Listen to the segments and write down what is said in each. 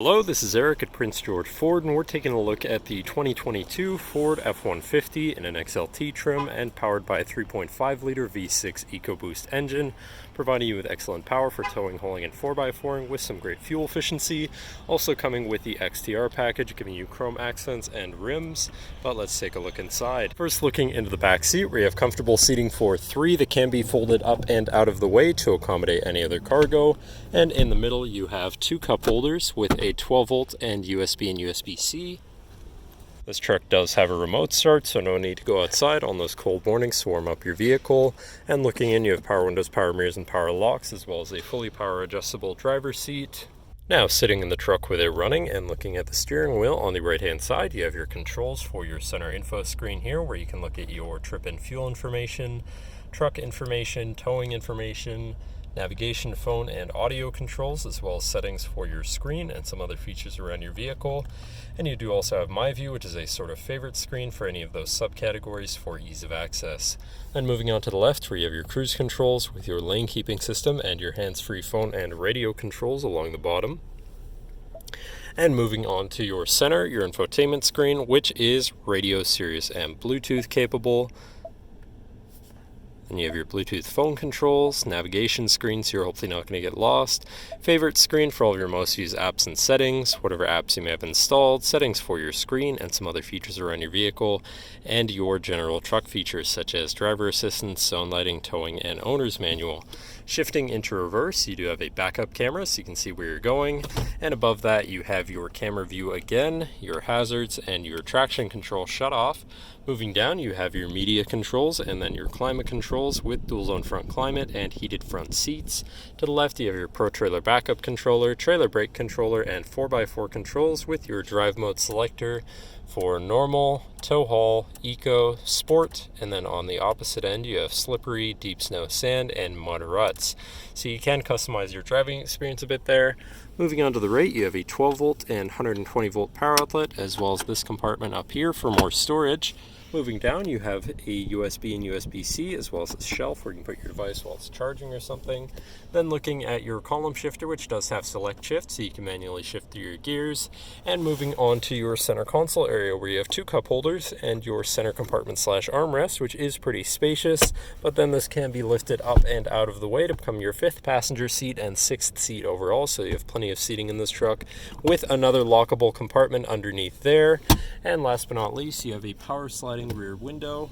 Hello, this is Eric at Prince George Ford, and we're taking a look at the 2022 Ford F-150 in an XLT trim and powered by a 3.5-liter V6 EcoBoost engine, providing you with excellent power for towing, hauling, and 4x4ing with some great fuel efficiency. Also coming with the XTR package, giving you chrome accents and rims. But let's take a look inside. First, looking into the back seat, where you have comfortable seating for three that can be folded up and out of the way to accommodate any other cargo. And in the middle, you have two cup holders with a 12-volt and USB and USB-C. This truck does have a remote start, so no need to go outside on those cold mornings to warm up your vehicle. And looking in, you have power windows, power mirrors, and power locks, as well as a fully power adjustable driver's seat. Now, sitting in the truck with it running and looking at the steering wheel on the right-hand side, you have your controls for your center info screen here, where you can look at your trip and fuel information, truck information, towing information, navigation, phone, and audio controls, as well as settings for your screen and some other features around your vehicle. And you do also have My View, which is a sort of favorite screen for any of those subcategories for ease of access. Then moving on to the left, where you have your cruise controls with your lane keeping system and your hands-free phone and radio controls along the bottom. And moving on to your center, your infotainment screen, which is radio, Sirius, and Bluetooth capable. And you have your Bluetooth phone controls, navigation screen, so you're hopefully not going to get lost, favorite screen for all of your most used apps and settings, whatever apps you may have installed, settings for your screen and some other features around your vehicle, and your general truck features such as driver assistance, zone lighting, towing, and owner's manual. Shifting into reverse, you do have a backup camera so you can see where you're going, and above that you have your camera view again, your hazards, and your traction control shut off. Moving down, you have your media controls and then your climate controls with dual zone front climate and heated front seats. To the left, you have your Pro Trailer backup controller, trailer brake controller, and 4x4 controls with your drive mode selector for normal, tow haul, eco, sport, and then on the opposite end you have slippery, deep snow, sand, and mud ruts. So you can customize your driving experience a bit there. Moving on to the right, you have a 12-volt and 120-volt power outlet, as well as this compartment up here for more storage. Moving down, you have a USB and USB-C, as well as a shelf where you can put your device while it's charging or something. Then looking at your column shifter, which does have select shift, so you can manually shift through your gears. And moving on to your center console area, where you have two cup holders and your center compartment / armrest, which is pretty spacious. But then this can be lifted up and out of the way to become your 5th passenger seat and 6th seat overall, so you have plenty of seating in this truck with another lockable compartment underneath there. And last but not least, you have a power sliding rear window.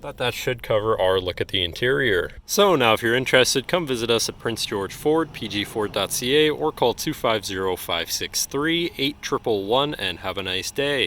But that should cover our look at the interior. So now if you're interested, come visit us at Prince George Ford, pgford.ca, or call 250-563-8111 and have a nice day.